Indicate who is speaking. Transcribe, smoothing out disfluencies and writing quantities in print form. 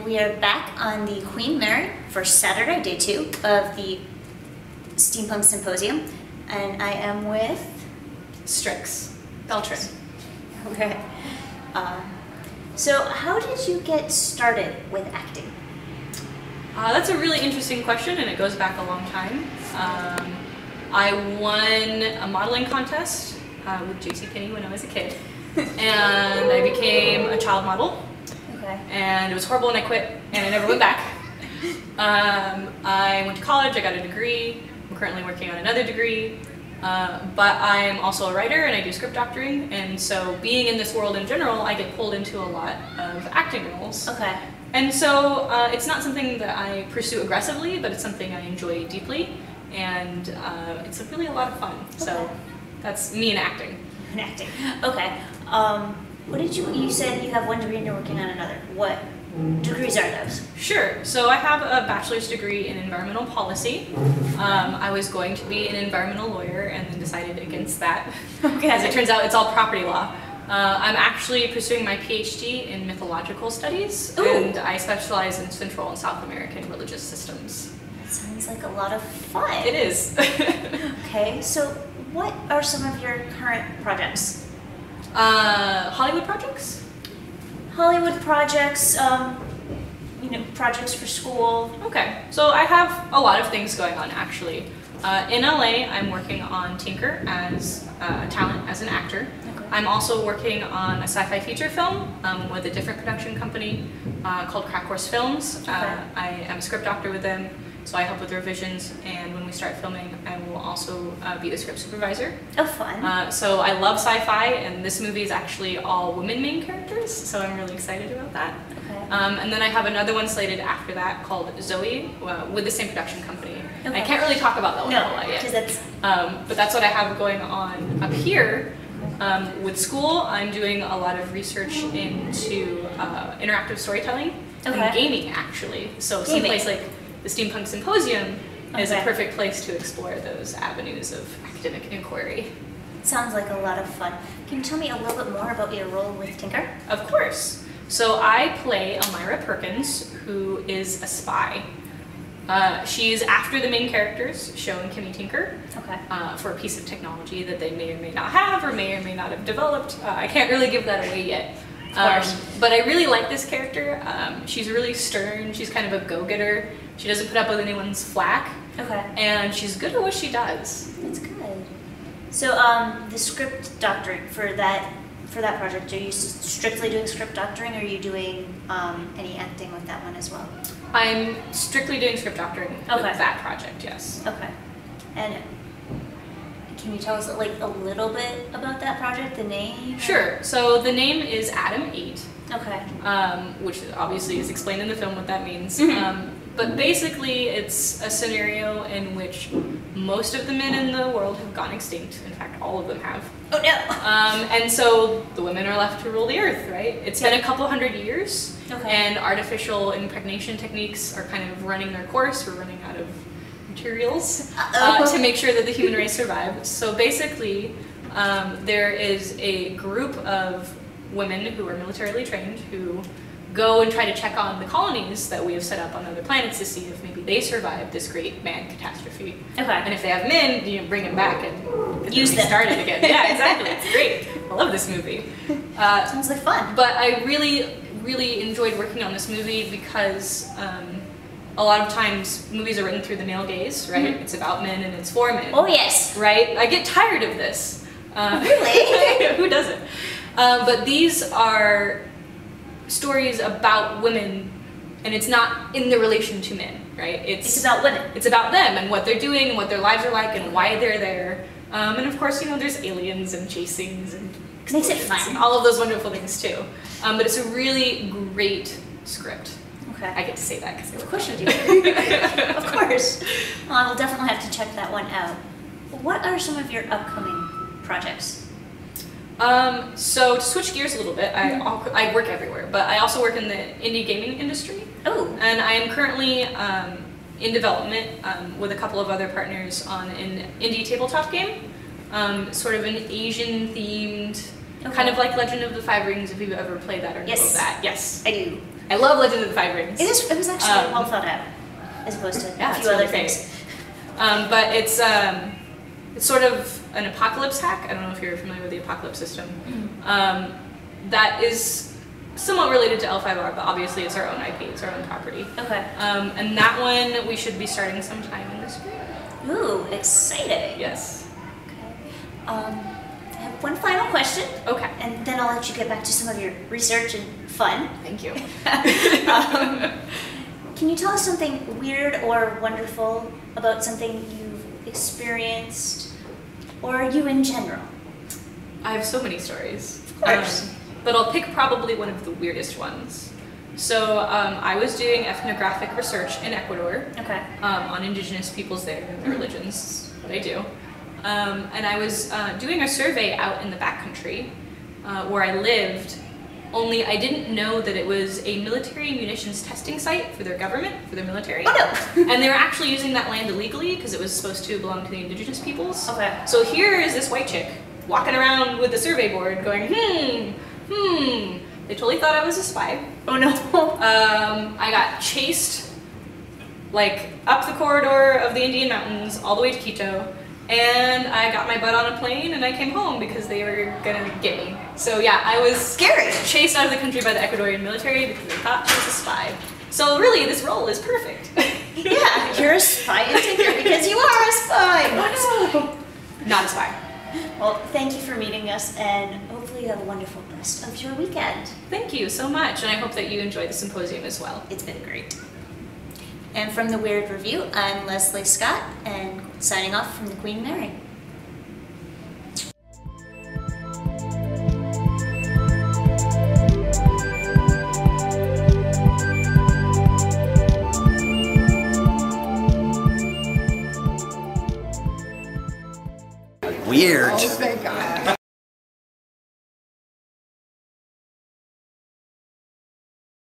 Speaker 1: we are back on the Queen Mary for Saturday, day 2 of the Steampunk Symposium, and I am with
Speaker 2: Strix Beltran.
Speaker 1: Okay. So how did you get started with acting?
Speaker 2: That's a really interesting question, and it goes back a long time. I won a modeling contest with JCPenney when I was a kid, and I became a child model.
Speaker 1: Okay.
Speaker 2: And it was horrible, and I quit, and I never went back. I went to college, I got a degree. I'm currently working on another degree, but I'm also a writer and I do script doctoring, and so being in this world in general, I get pulled into a lot of acting roles.
Speaker 1: Okay.
Speaker 2: And so it's not something that I pursue aggressively, but it's something I enjoy deeply, and it's really a lot of fun. Okay. So that's me in acting.
Speaker 1: In acting. Okay. What did you said you have one degree and you're working on another. What degrees are those?
Speaker 2: Sure. So I have a bachelor's degree in environmental policy. I was going to be an environmental lawyer and then decided against that.
Speaker 1: Okay.
Speaker 2: As it turns out, it's all property law. I'm actually pursuing my PhD in mythological studies. Ooh. And I specialize in Central and South American religious systems.
Speaker 1: That sounds like a lot of fun.
Speaker 2: It is.
Speaker 1: Okay, so what are some of your current projects?
Speaker 2: Hollywood projects?
Speaker 1: Hollywood projects, projects for school.
Speaker 2: Okay, so I have a lot of things going on actually. In LA, I'm working on Tinker as a talent, as an actor. Okay. I'm also working on a sci-fi feature film with a different production company called Crack Horse Films. Okay. I am a script doctor with them, so I help with revisions, and when we start filming, I will also be the script supervisor.
Speaker 1: Oh, fun.
Speaker 2: So I love sci-fi, and this movie is actually all women main characters, so I'm really excited about that. Okay. And then I have another one slated after that called Zoe with the same production company. Okay. I can't really talk about that one a lot yet.
Speaker 1: That's...
Speaker 2: but that's what I have going on up here. With school, I'm doing a lot of research into interactive storytelling and gaming, actually. So someplace like the Steampunk Symposium is a perfect place to explore those avenues of academic inquiry.
Speaker 1: Sounds like a lot of fun. Can you tell me a little bit more about your role with Tinker?
Speaker 2: Of course. So I play Elmira Perkins, who is a spy. She's after the main characters, Sho and Kimmy Tinker, for a piece of technology that they may or may not have or may not have developed. I can't really give that away yet. But I really like this character. She's really stern, she's kind of a go-getter. She doesn't put up with anyone's flack. Okay. And she's good at what she does.
Speaker 1: That's good. So the script doctoring for that project, are you strictly doing script doctoring, or are you doing any acting with that one as well?
Speaker 2: I'm strictly doing script doctoring with that project, yes. Okay.
Speaker 1: And can you tell us like a little bit about that project, the name?
Speaker 2: Sure. So the name is Adam 8.
Speaker 1: Okay.
Speaker 2: Which obviously is explained in the film what that means. Mm-hmm. But basically it's a scenario in which most of the men in the world have gone extinct. In fact, all of them have.
Speaker 1: Oh no!
Speaker 2: And so the women are left to rule the earth, right? It's been a couple hundred years, and artificial impregnation techniques are kind of running their course. We're running out of materials to make sure that the human race survives. So basically, there is a group of women who are militarily trained who go and try to check on the colonies that we have set up on other planets to see if maybe they survived this great man catastrophe. Okay. And if they have men, you bring them back and use them started again. Yeah, exactly. It's great. I love this movie.
Speaker 1: Sounds like fun.
Speaker 2: But I really enjoyed working on this movie because a lot of times movies are written through the male gaze, right? Mm-hmm. It's about men and it's for men.
Speaker 1: Oh yes.
Speaker 2: Right? I get tired of this.
Speaker 1: Really?
Speaker 2: Who doesn't? But these are stories about women, and it's not in the relation to men, right?
Speaker 1: It's about women.
Speaker 2: It's about them and what they're doing and what their lives are like and why they're there. And of course, there's aliens and chasings and
Speaker 1: makes it fun.
Speaker 2: All of those wonderful things too. But it's a really great script.
Speaker 1: Okay.
Speaker 2: I get to say that because
Speaker 1: of course you do. Of course. Well, I will definitely have to check that one out. What are some of your upcoming projects?
Speaker 2: So to switch gears a little bit, I work everywhere, but I also work in the indie gaming industry. Oh. And I am currently in development with a couple of other partners on an indie tabletop game, sort of an Asian themed, kind of like Legend of the Five Rings, if you've ever played that or know of that. Yes,
Speaker 1: I do.
Speaker 2: I love Legend of the Five Rings.
Speaker 1: It was actually well thought out, as opposed to a few other things.
Speaker 2: But it's sort of an apocalypse hack. I don't know if you're familiar with the apocalypse system. That is somewhat related to L5R, but obviously it's our own IP, it's our own property.
Speaker 1: Okay.
Speaker 2: And that one we should be starting sometime in the spring.
Speaker 1: Ooh, exciting.
Speaker 2: Yes.
Speaker 1: Okay. I have one final question.
Speaker 2: Okay.
Speaker 1: And then I'll let you get back to some of your research and fun.
Speaker 2: Thank you.
Speaker 1: Can you tell us something weird or wonderful about something you've experienced, or you in general?
Speaker 2: I have so many stories.
Speaker 1: Of course.
Speaker 2: But I'll pick probably one of the weirdest ones. So I was doing ethnographic research in Ecuador.
Speaker 1: Okay.
Speaker 2: On indigenous peoples there and their religions, what I do. And I was doing a survey out in the backcountry where I lived, only I didn't know that it was a military munitions testing site for their government, for their military.
Speaker 1: Oh no!
Speaker 2: And they were actually using that land illegally because it was supposed to belong to the indigenous peoples.
Speaker 1: Okay.
Speaker 2: So here is this white chick walking around with the survey board going, They totally thought I was a spy.
Speaker 1: Oh no.
Speaker 2: I got chased like up the corridor of the Indian Mountains all the way to Quito, and I got my butt on a plane and I came home because they were gonna get me. So yeah, I was
Speaker 1: scary.
Speaker 2: Chased out of the country by the Ecuadorian military because they thought she was a spy. So really, this role is perfect.
Speaker 1: Yeah, you're a spy in Tinker because you are a spy. Oh no.
Speaker 2: Not a spy.
Speaker 1: Well, thank you for meeting us, and hopefully you have a wonderful rest of your weekend.
Speaker 2: Thank you so much, and I hope that you enjoy the symposium as well.
Speaker 1: It's been great. And from the Weird Review, I'm Leslie Scott, and signing off from the Queen Mary.
Speaker 3: Weird.
Speaker 4: Oh, thank God.